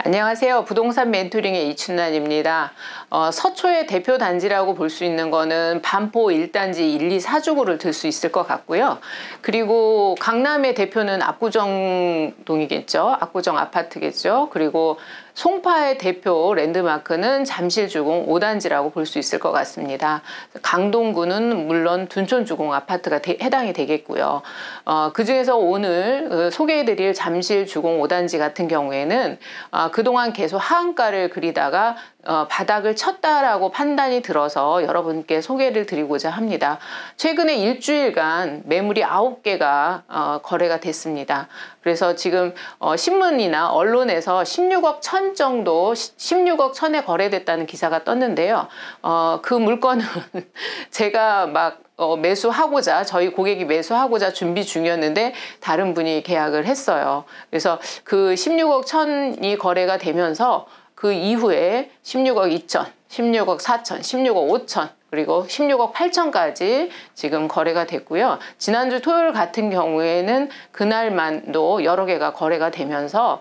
안녕하세요. 부동산 멘토링의 이춘란입니다. 서초의 대표 단지라고 볼 수 있는 거는 반포 1단지 1, 2, 4주구를 들 수 있을 것 같고요. 그리고 강남의 대표는 압구정동이겠죠. 압구정 아파트겠죠. 그리고 송파의 대표 랜드마크는 잠실주공 5단지라고 볼 수 있을 것 같습니다. 강동구는 물론 둔촌주공 아파트가 해당이 되겠고요. 그 중에서 오늘 소개해드릴 잠실주공 5단지 같은 경우에는 그동안 계속 하한가를 그리다가 바닥을 쳤다라고 판단이 들어서 여러분께 소개를 드리고자 합니다. 최근에 일주일간 매물이 9개가 거래가 됐습니다. 그래서 지금 신문이나 언론에서 16억 1천 정도 16억 1천에 거래됐다는 기사가 떴는데요. 그 물건은 제가 막 매수하고자 저희 고객이 매수하고자 준비 중이었는데 다른 분이 계약을 했어요. 그래서 그 16억 1천이 거래가 되면서 그 이후에 16억 2천, 16억 4천, 16억 5천 그리고 16억 8천까지 지금 거래가 됐고요. 지난주 토요일 같은 경우에는 그날만도 여러 개가 거래가 되면서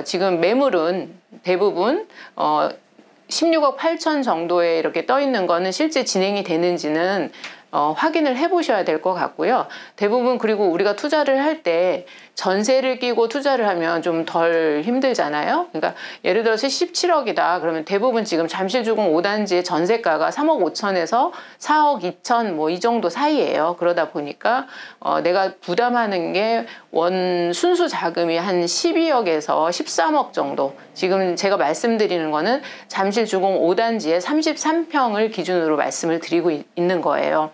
지금 매물은 대부분 16억 8천 정도에 이렇게 떠 있는 거는 실제 진행이 되는지는 확인을 해 보셔야 될 것 같고요. 대부분 그리고 우리가 투자를 할 때 전세를 끼고 투자를 하면 좀 덜 힘들잖아요. 그러니까 예를 들어서 17억이다. 그러면 대부분 지금 잠실주공 5단지의 전세가가 3억 5천에서 4억 2천 뭐 이 정도 사이예요. 그러다 보니까 내가 부담하는 게 원 순수 자금이 한 12억에서 13억 정도. 지금 제가 말씀드리는 거는 잠실주공 5단지의 33평을 기준으로 말씀을 드리고 있는 거예요.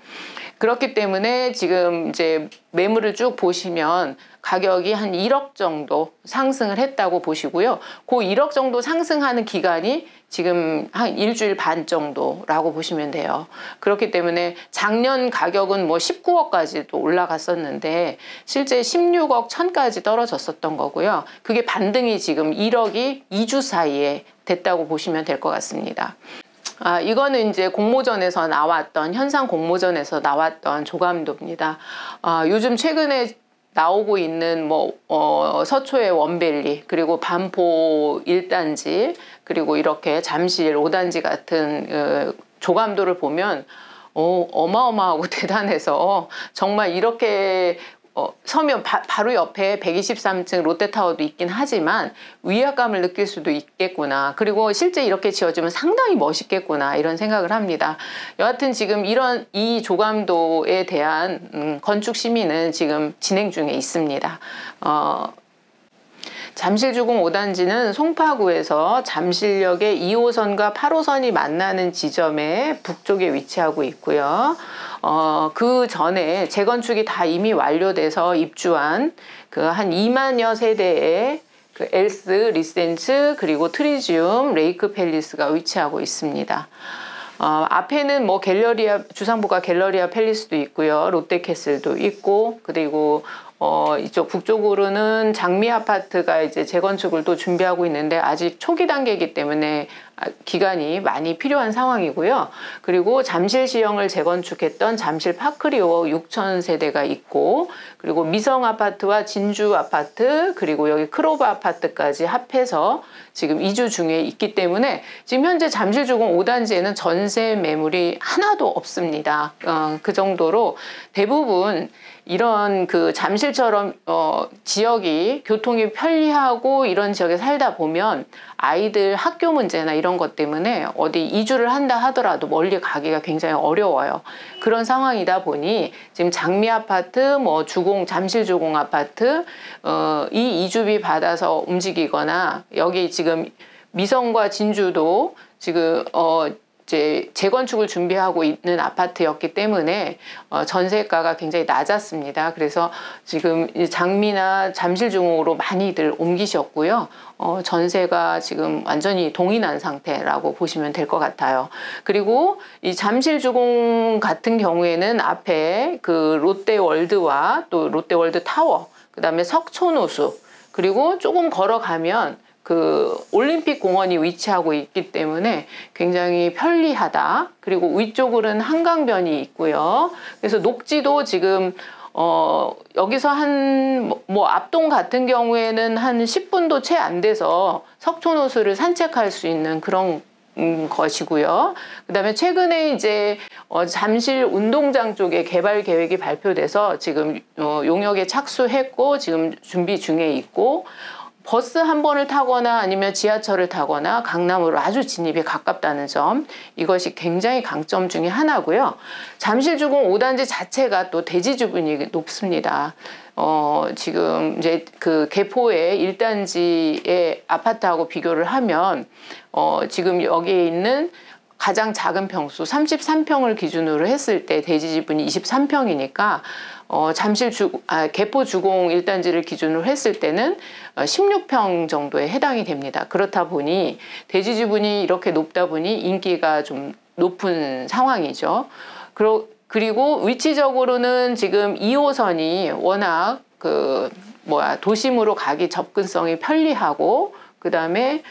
그렇기 때문에 지금 이제 매물을 쭉 보시면 가격이 한 1억 정도 상승을 했다고 보시고요. 그 1억 정도 상승하는 기간이 지금 한 일주일 반 정도라고 보시면 돼요. 그렇기 때문에 작년 가격은 뭐 19억까지도 올라갔었는데 실제 16억 1천까지 떨어졌었던 거고요. 그게 반등이 지금 1억이 2주 사이에 됐다고 보시면 될 것 같습니다. 이거는 이제 공모전에서 나왔던 현상 공모전에서 나왔던 조감도입니다. 요즘 최근에 나오고 있는 서초의 원밸리 그리고 반포 1단지 그리고 이렇게 잠실 5단지 같은 조감도를 보면 어마어마하고 대단해서 정말 이렇게 서면 바로 옆에 123층 롯데타워도 있긴 하지만 위압감을 느낄 수도 있겠구나. 그리고 실제 이렇게 지어지면 상당히 멋있겠구나 이런 생각을 합니다. 여하튼 지금 이 조감도에 대한 건축 심의는 지금 진행 중에 있습니다. 잠실주공 5단지는 송파구에서 잠실역의 2호선과 8호선이 만나는 지점의 북쪽에 위치하고 있고요. 그 전에 재건축이 다 이미 완료돼서 입주한 그 한 2만여 세대의 그 엘스, 리센츠, 그리고 트리지움, 레이크 팰리스가 위치하고 있습니다. 앞에는 뭐 주상복합 갤러리아 팰리스도 있고요. 롯데캐슬도 있고, 그리고 이쪽 북쪽으로는 장미 아파트가 이제 재건축을 또 준비하고 있는데 아직 초기 단계이기 때문에 기간이 많이 필요한 상황이고요. 그리고 잠실시형을 재건축했던 잠실 파크리오 6천 세대가 있고, 그리고 미성 아파트와 진주 아파트, 그리고 여기 크로바 아파트까지 합해서 지금 이주 중에 있기 때문에 지금 현재 잠실주공 5단지에는 전세 매물이 하나도 없습니다. 그 정도로 대부분 이런 그 잠실처럼 지역이 교통이 편리하고 이런 지역에 살다 보면 아이들 학교 문제나 이런 것 때문에 어디 이주를 한다 하더라도 멀리 가기가 굉장히 어려워요. 그런 상황이다 보니 지금 장미 아파트, 잠실주공 아파트 이 이주비 받아서 움직이거나 여기 지금 미성과 진주도 지금 이제 재건축을 준비하고 있는 아파트였기 때문에 전세가가 굉장히 낮았습니다. 그래서 지금 장미나 잠실주공으로 많이들 옮기셨고요. 전세가 지금 완전히 동인한 상태라고 보시면 될 것 같아요. 그리고 이 잠실주공 같은 경우에는 앞에 그 롯데월드와 또 롯데월드 타워, 그 다음에 석촌호수, 그리고 조금 걸어가면 그 올림픽 공원이 위치하고 있기 때문에 굉장히 편리하다. 그리고 위쪽으로는 한강변이 있고요. 그래서 녹지도 지금 여기서 뭐 압동 같은 경우에는 한 10분도 채 안 돼서 석촌호수를 산책할 수 있는 그런 것이고요. 그다음에 최근에 이제 잠실 운동장 쪽에 개발 계획이 발표돼서 지금 용역에 착수했고 지금 준비 중에 있고, 버스 한 번을 타거나 아니면 지하철을 타거나 강남으로 아주 진입이 가깝다는 점, 이것이 굉장히 강점 중에 하나고요. 잠실주공 5단지 자체가 또 대지 지분이 높습니다. 지금 이제 그 개포의 1단지의 아파트하고 비교를 하면 지금 여기에 있는 가장 작은 평수 33평을 기준으로 했을 때 대지 지분이 23평이니까 개포 주공 1단지를 기준으로 했을 때는 16평 정도에 해당이 됩니다. 그렇다 보니 대지 지분이 이렇게 높다 보니 인기가 좀 높은 상황이죠. 그리고 위치적으로는 지금 2호선이 워낙 도심으로 가기 접근성이 편리하고, 그 다음에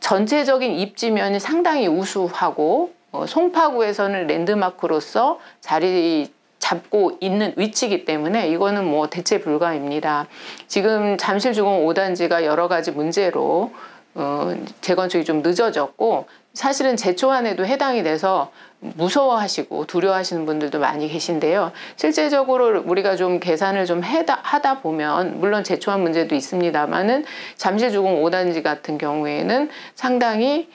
전체적인 입지면이 상당히 우수하고, 송파구에서는 랜드마크로서 자리 잡고 있는 위치이기 때문에 이거는 뭐 대체 불가입니다. 지금 잠실주공 5단지가 여러 가지 문제로 재건축이 좀 늦어졌고, 사실은 제초안에도 해당이 돼서 무서워하시고 두려워하시는 분들도 많이 계신데요. 실제적으로 우리가 좀 계산을 좀 하다 보면, 물론 제초안 문제도 있습니다만은 잠실주공 5단지 같은 경우에는 상당히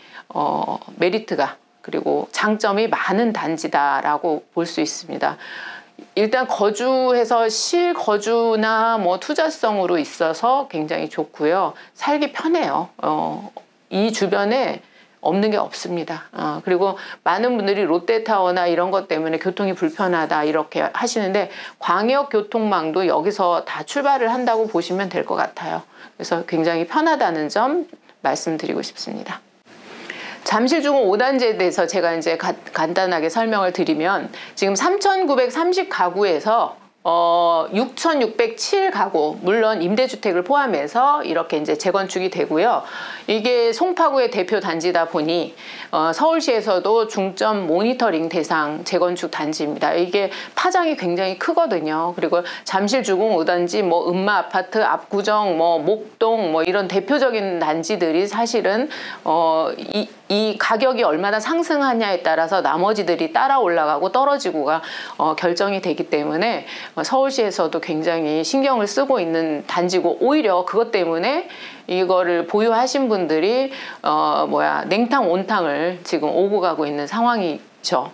메리트가, 그리고 장점이 많은 단지다라고 볼 수 있습니다. 일단 거주해서 실거주나 뭐 투자성으로 있어서 굉장히 좋고요. 살기 편해요. 이 주변에 없는 게 없습니다. 그리고 많은 분들이 롯데타워나 이런 것 때문에 교통이 불편하다 이렇게 하시는데, 광역교통망도 여기서 다 출발을 한다고 보시면 될 것 같아요. 그래서 굉장히 편하다는 점 말씀드리고 싶습니다. 잠실주공 5단지에 대해서 제가 이제 간단하게 설명을 드리면, 지금 3,930 가구에서 6,607 가구, 물론 임대주택을 포함해서 이렇게 이제 재건축이 되고요. 이게 송파구의 대표 단지다 보니 서울시에서도 중점 모니터링 대상 재건축 단지입니다. 이게 파장이 굉장히 크거든요. 그리고 잠실주공 5단지, 뭐 음마아파트, 압구정, 뭐 목동, 뭐 이런 대표적인 단지들이 사실은 이 가격이 얼마나 상승하냐에 따라서 나머지들이 따라 올라가고 떨어지고가 결정이 되기 때문에 서울시에서도 굉장히 신경을 쓰고 있는 단지고, 오히려 그것 때문에 이거를 보유하신 분들이 냉탕 온탕을 지금 오고 가고 있는 상황이죠.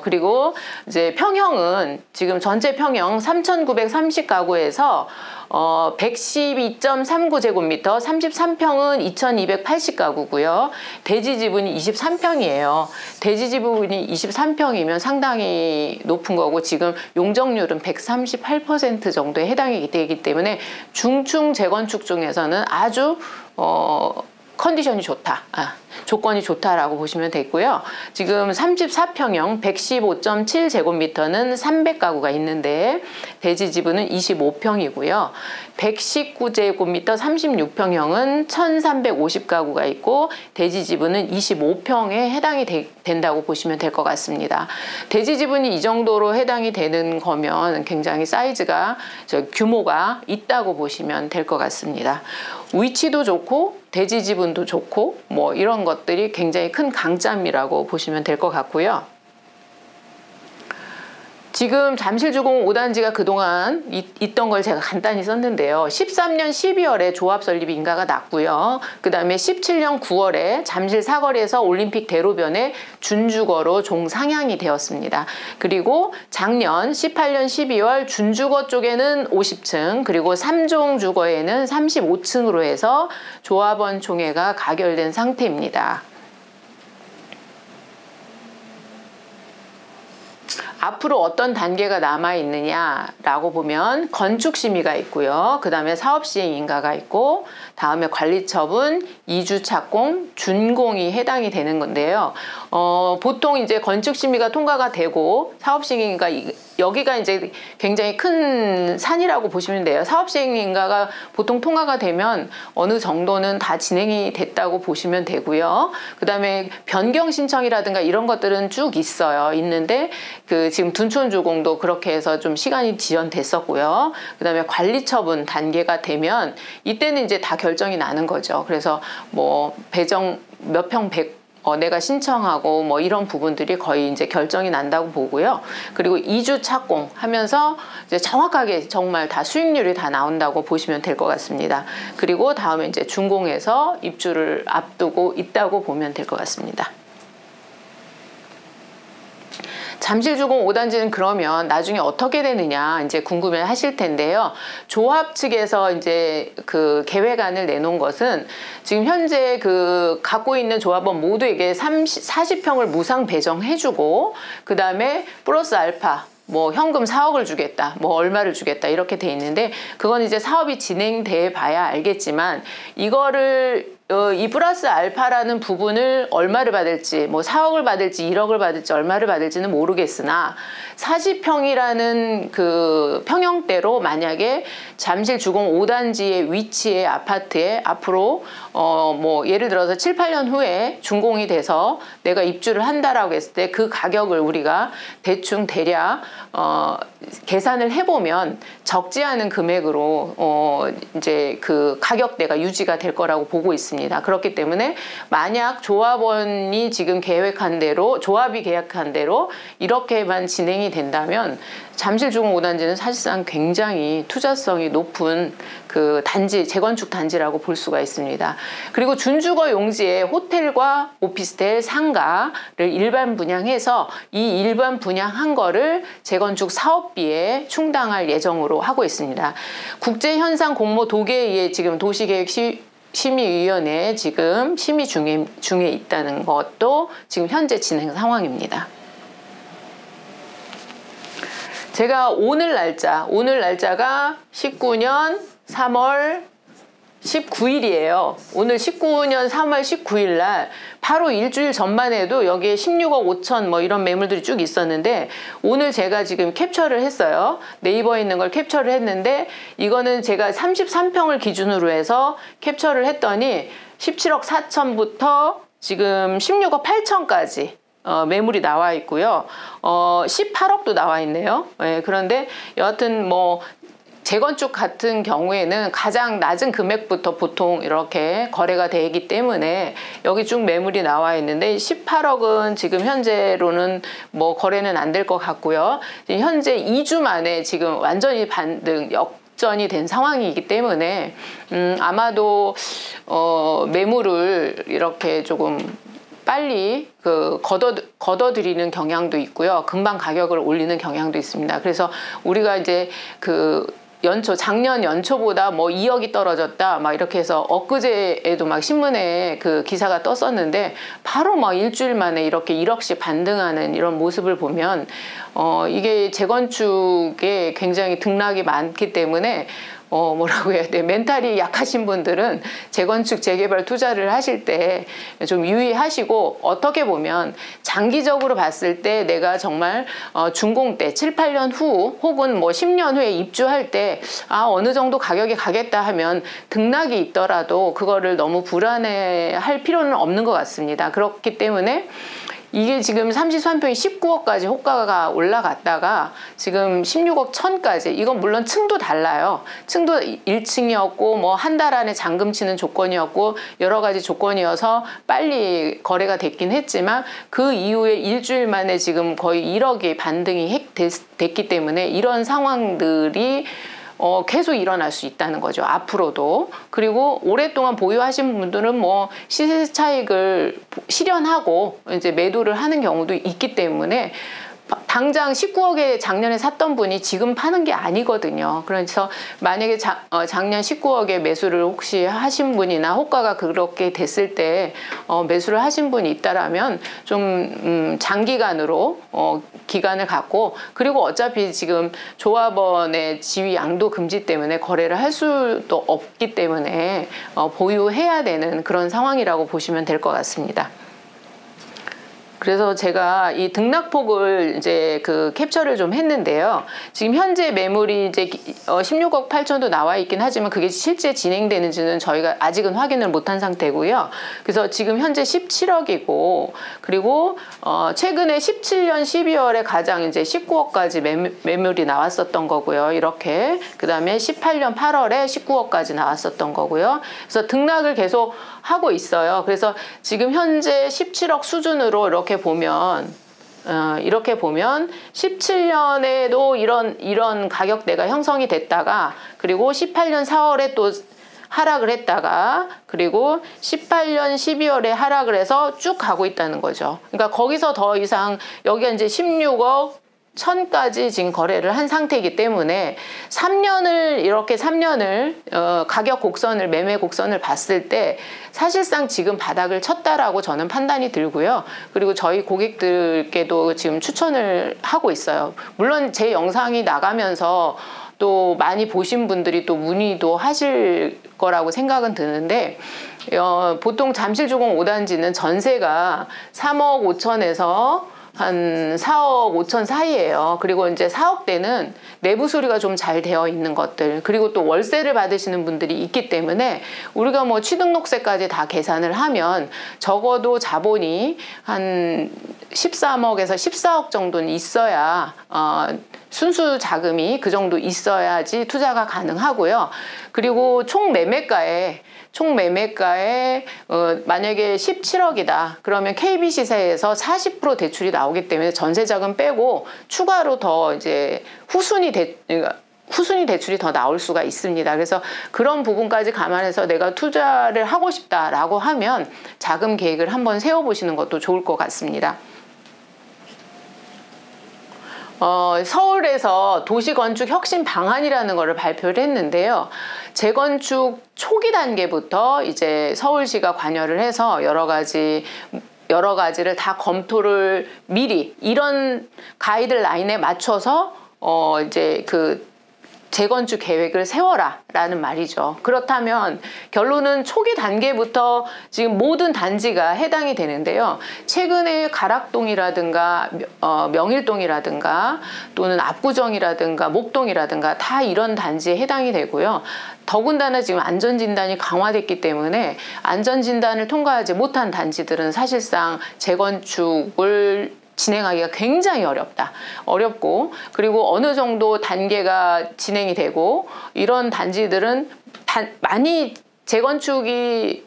그리고 이제 평형은 지금 전체 평형 3,930 가구에서 112.39제곱미터, 33평은 2,280 가구고요. 대지 지분이 23평이에요. 대지 지분이 23평이면 상당히 높은 거고, 지금 용적률은 138% 정도에 해당이 되기 때문에 중층 재건축 중에서는 아주 컨디션이 좋다, 조건이 좋다라고 보시면 되고요. 지금 34평형 115.7제곱미터는 300가구가 있는데 대지 지분은 25평이고요. 119제곱미터 36평형은 1350가구가 있고 대지 지분은 25평에 해당이 된다고 보시면 될 것 같습니다. 대지 지분이 이 정도로 해당이 되는 거면 굉장히 사이즈가, 규모가 있다고 보시면 될 것 같습니다. 위치도 좋고 대지 지분도 좋고 뭐 이런 것들이 굉장히 큰 강점이라고 보시면 될 것 같고요. 지금 잠실주공 5단지가 그동안 있던 걸 제가 간단히 썼는데요. 13년 12월에 조합 설립 인가가 났고요. 그 다음에 17년 9월에 잠실 사거리에서 올림픽 대로변에 준주거로 종상향이 되었습니다. 그리고 작년 18년 12월 준주거 쪽에는 50층, 그리고 3종 주거에는 35층으로 해서 조합원 총회가 가결된 상태입니다. 앞으로 어떤 단계가 남아있느냐라고 보면 건축심의가 있고요. 그 다음에 사업시행인가가 있고, 다음에 관리처분, 이주착공, 준공이 해당이 되는 건데요. 보통 이제 건축심의가 통과가 되고 사업시행인가, 여기가 이제 굉장히 큰 산이라고 보시면 돼요. 사업시행인가가 보통 통과가 되면 어느 정도는 다 진행이 됐다고 보시면 되고요. 그 다음에 변경 신청이라든가 이런 것들은 쭉 있어요. 있는데 그 그 지금 둔촌주공도 그렇게 해서 좀 시간이 지연됐었고요. 그다음에 관리처분 단계가 되면 이때는 이제 다 결정이 나는 거죠. 그래서 뭐 배정 몇 평 내가 신청하고 뭐 이런 부분들이 거의 이제 결정이 난다고 보고요. 그리고 2주 착공 하면서 이제 정확하게 정말 다 수익률이 다 나온다고 보시면 될 것 같습니다. 그리고 다음에 이제 준공해서 입주를 앞두고 있다고 보면 될 것 같습니다. 잠실주공 5단지는 그러면 나중에 어떻게 되느냐 이제 궁금해 하실 텐데요. 조합 측에서 이제 그 계획안을 내놓은 것은 지금 현재 그 갖고 있는 조합원 모두에게 40평을 무상 배정해주고 그 다음에 플러스 알파 뭐 현금 4억을 주겠다, 뭐 얼마를 주겠다 이렇게 돼 있는데 그건 이제 사업이 진행돼 봐야 알겠지만 이거를 이 플러스 알파라는 부분을 얼마를 받을지 뭐 4억을 받을지 1억을 받을지 얼마를 받을지는 모르겠으나 40평이라는 그 평형대로 만약에 잠실 주공 5단지의 위치의 아파트에 앞으로 뭐 예를 들어서 7, 8년 후에 준공이 돼서 내가 입주를 한다라고 했을 때 그 가격을 우리가 대충 대략 계산을 해보면 적지 않은 금액으로 이제 그 가격대가 유지가 될 거라고 보고 있습니다. 그렇기 때문에 만약 조합원이 지금 계획한 대로 조합이 계약한 대로 이렇게만 진행이 된다면 잠실주공 5단지는 사실상 굉장히 투자성이 높은 그 단지, 재건축 단지라고 볼 수가 있습니다. 그리고 준주거 용지에 호텔과 오피스텔, 상가를 일반 분양해서 이 일반 분양한 거를 재건축 사업비에 충당할 예정으로 하고 있습니다. 국제현상 공모 도계에 의해 지금 도시계획 심의위원회에 지금 심의 중에 있다는 것도 지금 현재 진행 상황입니다. 제가 오늘 날짜가 19년 3월 19일이에요. 오늘 19년 3월 19일 날 바로 일주일 전만 해도 여기에 16억 5천 뭐 이런 매물들이 쭉 있었는데 오늘 제가 지금 캡처를 했어요. 네이버에 있는 걸 캡처를 했는데 이거는 제가 33평을 기준으로 해서 캡처를 했더니 17억 4천부터 지금 16억 8천까지 매물이 나와 있고요. 18억도 나와 있네요. 네, 그런데 여하튼 뭐 재건축 같은 경우에는 가장 낮은 금액부터 보통 이렇게 거래가 되기 때문에 여기 쭉 매물이 나와 있는데 18억은 지금 현재로는 뭐 거래는 안 될 것 같고요. 현재 2주 만에 지금 완전히 반등 역전이 된 상황이기 때문에 아마도 매물을 이렇게 조금 빨리 걷어들이는 경향도 있고요. 금방 가격을 올리는 경향도 있습니다. 그래서 우리가 이제 작년 연초보다 뭐 2억이 떨어졌다 막 이렇게 해서 엊그제에도 막 신문에 그 기사가 떴었는데 바로 막 일주일 만에 이렇게 1억씩 반등하는 이런 모습을 보면 이게 재건축에 굉장히 등락이 많기 때문에 뭐라고 해야 돼, 멘탈이 약하신 분들은 재건축 재개발 투자를 하실 때 좀 유의하시고 어떻게 보면 장기적으로 봤을 때 내가 정말 준공 때 7, 8년 후 혹은 뭐 10년 후에 입주할 때 어느 정도 가격이 가겠다 하면 등락이 있더라도 그거를 너무 불안해할 필요는 없는 것 같습니다. 그렇기 때문에 이게 지금 33평이 19억까지 호가가 올라갔다가 지금 16억 1천까지, 이건 물론 층도 달라요. 층도 1층이었고 뭐 한 달 안에 잔금 치는 조건이었고 여러 가지 조건이어서 빨리 거래가 됐긴 했지만 그 이후에 일주일 만에 지금 거의 1억이 반등이 됐기 때문에 이런 상황들이 계속 일어날 수 있다는 거죠. 앞으로도. 그리고 오랫동안 보유하신 분들은 뭐 시세 차익을 실현하고 이제 매도를 하는 경우도 있기 때문에 당장 19억에 작년에 샀던 분이 지금 파는 게 아니거든요. 그래서 만약에 작년 19억에 매수를 혹시 하신 분이나 호가가 그렇게 됐을 때 매수를 하신 분이 있다라면 좀 장기간으로 기간을 갖고, 그리고 어차피 지금 조합원의 지위 양도 금지 때문에 거래를 할 수도 없기 때문에 보유해야 되는 그런 상황이라고 보시면 될 것 같습니다. 그래서 제가 이 등락폭을 이제 그 캡처를 좀 했는데요. 지금 현재 매물이 이제 16억 8천도 나와 있긴 하지만 그게 실제 진행되는지는 저희가 아직은 확인을 못한 상태고요. 그래서 지금 현재 17억이고, 그리고 최근에 17년 12월에 가장 이제 19억까지 매물이 나왔었던 거고요. 이렇게 그다음에 18년 8월에 19억까지 나왔었던 거고요. 그래서 등락을 계속 하고 있어요. 그래서 지금 현재 17억 수준으로 이렇게 보면 17년에도 이런 가격대가 형성이 됐다가, 그리고 18년 4월에 또 하락을 했다가, 그리고 18년 12월에 하락을 해서 쭉 가고 있다는 거죠. 그러니까 거기서 더 이상, 여기가 이제 16억 1000까지 지금 거래를 한 상태이기 때문에 3년을 가격 곡선을, 매매 곡선을 봤을 때 사실상 지금 바닥을 쳤다라고 저는 판단이 들고요. 그리고 저희 고객들께도 지금 추천을 하고 있어요. 물론 제 영상이 나가면서 또 많이 보신 분들이 또 문의도 하실 거라고 생각은 드는데, 보통 잠실주공 5단지는 전세가 3억 5천에서 한 4억 5천 사이예요. 그리고 이제 4억대는 내부 수리가 좀 잘 되어 있는 것들, 그리고 또 월세를 받으시는 분들이 있기 때문에 우리가 뭐 취등록세까지 다 계산을 하면 적어도 자본이 한 13억에서 14억 정도는 있어야, 순수 자금이 그 정도 있어야지 투자가 가능하고요. 그리고 총 매매가에 만약에 17억이다. 그러면 KB 시세에서 40% 대출이 나오기 때문에 전세자금 빼고 추가로 더 이제 후순위 대출이 더 나올 수가 있습니다. 그래서 그런 부분까지 감안해서 내가 투자를 하고 싶다라고 하면 자금 계획을 한번 세워보시는 것도 좋을 것 같습니다. 서울에서 도시건축 혁신 방안이라는 것을 발표를 했는데요. 재건축 초기 단계부터 이제 서울시가 관여를 해서 여러 가지를 다 검토를 미리 이런 가이드라인에 맞춰서 이제 그 재건축 계획을 세워라 라는 말이죠. 그렇다면 결론은 초기 단계부터 지금 모든 단지가 해당이 되는데요. 최근에 가락동이라든가 명일동이라든가 또는 압구정이라든가 목동이라든가 다 이런 단지에 해당이 되고요. 더군다나 지금 안전진단이 강화됐기 때문에 안전진단을 통과하지 못한 단지들은 사실상 재건축을 진행하기가 굉장히 어렵고, 그리고 어느 정도 단계가 진행이 되고 이런 단지들은 많이 재건축이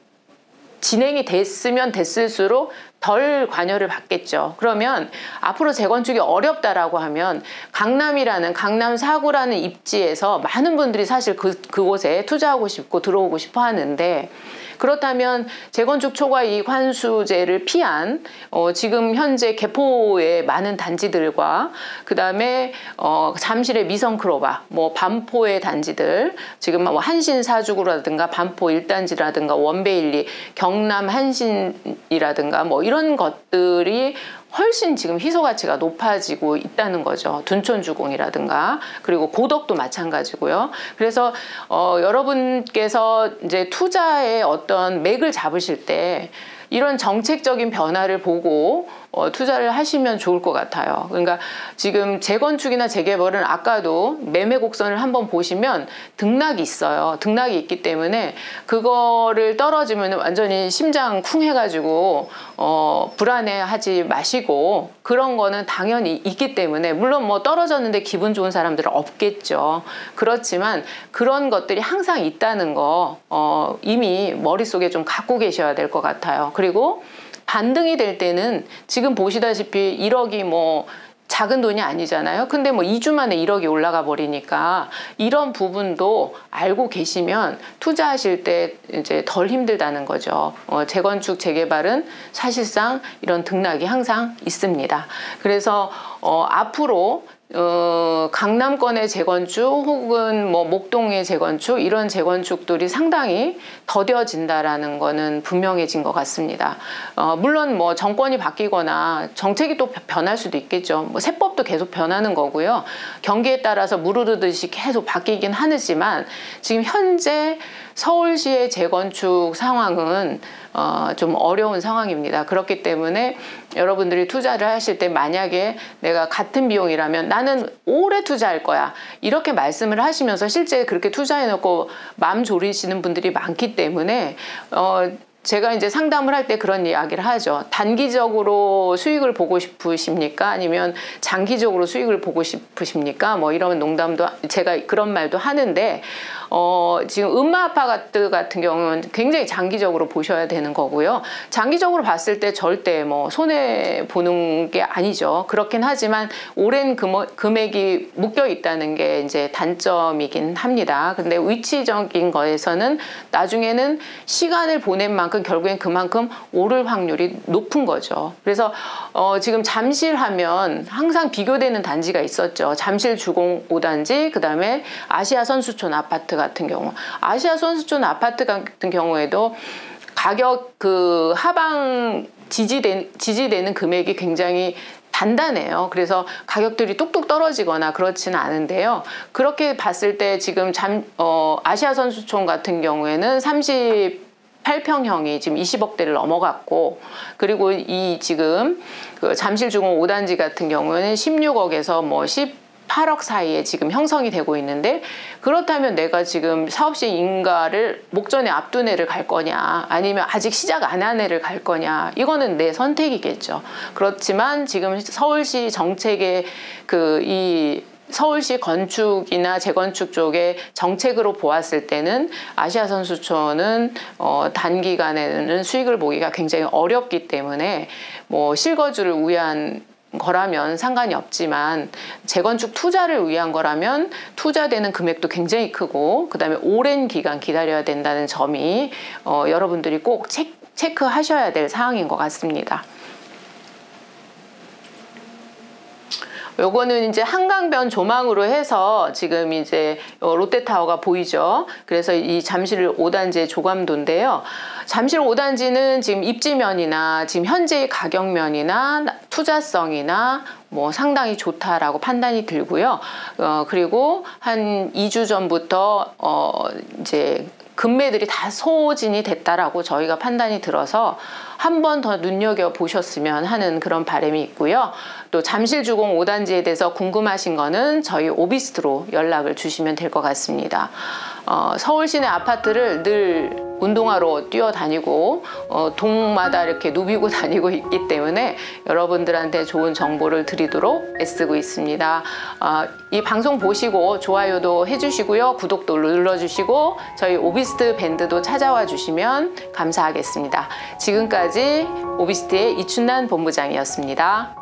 진행이 됐으면 됐을수록 덜 관여를 받겠죠. 그러면 앞으로 재건축이 어렵다라고 하면 강남 4구라는 입지에서 많은 분들이 사실 그곳에 투자하고 싶고 들어오고 싶어 하는데, 그렇다면 재건축 초과 이익 환수제를 피한 지금 현재 개포의 많은 단지들과 그다음에 잠실의 미성크로바, 뭐 반포의 단지들, 지금 뭐 한신사주구라든가 반포 1단지라든가 원베일리, 경남 한신이라든가 뭐 이런 것들이 훨씬 지금 희소 가치가 높아지고 있다는 거죠. 둔촌주공이라든가, 그리고 고덕도 마찬가지고요. 그래서 여러분께서 이제 투자의 어떤 맥을 잡으실 때 이런 정책적인 변화를 보고 투자를 하시면 좋을 것 같아요. 그러니까 지금 재건축이나 재개발은 아까도 매매 곡선을 한번 보시면 등락이 있어요. 등락이 있기 때문에 그거를 떨어지면 완전히 심장 쿵 해가지고 불안해하지 마시고, 그런 거는 당연히 있기 때문에, 물론 뭐 떨어졌는데 기분 좋은 사람들은 없겠죠. 그렇지만 그런 것들이 항상 있다는 거 이미 머릿속에 좀 갖고 계셔야 될 것 같아요. 그리고 반등이 될 때는 지금 보시다시피 1억이 뭐 작은 돈이 아니잖아요. 근데 뭐 2주 만에 1억이 올라가 버리니까 이런 부분도 알고 계시면 투자하실 때 이제 덜 힘들다는 거죠. 재건축 재개발은 사실상 이런 등락이 항상 있습니다. 그래서 앞으로 강남권의 재건축 혹은 뭐 목동의 재건축 이런 재건축들이 상당히 더뎌진다라는 거는 분명해진 것 같습니다. 물론 뭐 정권이 바뀌거나 정책이 또 변할 수도 있겠죠. 뭐 세법도 계속 변하는 거고요. 경기에 따라서 무르르듯이 계속 바뀌긴 하지만 지금 현재 서울시의 재건축 상황은 좀 어려운 상황입니다. 그렇기 때문에 여러분들이 투자를 하실 때 만약에 내가 같은 비용이라면 나는 오래 투자할 거야 이렇게 말씀을 하시면서 실제 그렇게 투자해놓고 마음 졸이시는 분들이 많기 때문에 제가 이제 상담을 할 때 그런 이야기를 하죠. 단기적으로 수익을 보고 싶으십니까? 아니면 장기적으로 수익을 보고 싶으십니까? 뭐 이런 농담도 제가 그런 말도 하는데 지금 음마 아파트 같은 경우는 굉장히 장기적으로 보셔야 되는 거고요. 장기적으로 봤을 때 절대 뭐 손해 보는 게 아니죠. 그렇긴 하지만 오랜 금액이 묶여 있다는 게 이제 단점이긴 합니다. 근데 위치적인 거에서는 나중에는 시간을 보낸 만큼 결국엔 그만큼 오를 확률이 높은 거죠. 그래서 지금 잠실하면 항상 비교되는 단지가 있었죠. 잠실 주공 5단지, 그 다음에 아시아 선수촌 아파트 같은 경우, 아시아 선수촌 아파트 같은 경우에도 가격 하방 지지되는 금액이 굉장히 단단해요. 그래서 가격들이 뚝뚝 떨어지거나 그렇지는 않은데요. 그렇게 봤을 때 지금 아시아 선수촌 같은 경우에는 38평형이 지금 20억대를 넘어갔고, 그리고 이 지금 잠실 주공 5단지 같은 경우에는 16억에서 뭐 18억 사이에 지금 형성이 되고 있는데, 그렇다면 내가 지금 사업시 인가를 목전에 앞둔 애를 갈 거냐 아니면 아직 시작 안 한 애를 갈 거냐, 이거는 내 선택이겠죠. 그렇지만 지금 서울시 정책의 이 서울시 건축이나 재건축 쪽의 정책으로 보았을 때는 아시아 선수촌은 단기간에는 수익을 보기가 굉장히 어렵기 때문에 뭐 실거주를 위한 거라면 상관이 없지만 재건축 투자를 위한 거라면 투자되는 금액도 굉장히 크고 그 다음에 오랜 기간 기다려야 된다는 점이 여러분들이 꼭 체크하셔야 될 사항인 것 같습니다. 요거는 이제 한강변 조망으로 해서 지금 이제 롯데타워가 보이죠. 그래서 이 잠실 5단지의 조감도인데요. 잠실 5단지는 지금 입지면이나 지금 현재의 가격면이나 투자성이나 뭐 상당히 좋다라고 판단이 들고요. 그리고 한 2주 전부터 이제 금매들이 다 소진이 됐다라고 저희가 판단이 들어서 한 번 더 눈여겨보셨으면 하는 그런 바람이 있고요. 또 잠실 주공 5단지에 대해서 궁금하신 거는 저희 오비스트로 연락을 주시면 될 것 같습니다. 서울 시내 아파트를 늘 운동화로 뛰어다니고 동마다 이렇게 누비고 다니고 있기 때문에 여러분들한테 좋은 정보를 드리도록 애쓰고 있습니다. 이 방송 보시고 좋아요도 해주시고요. 구독도 눌러주시고 저희 오비스트 밴드도 찾아와 주시면 감사하겠습니다. 지금까지 오비스트의 이춘난 본부장이었습니다.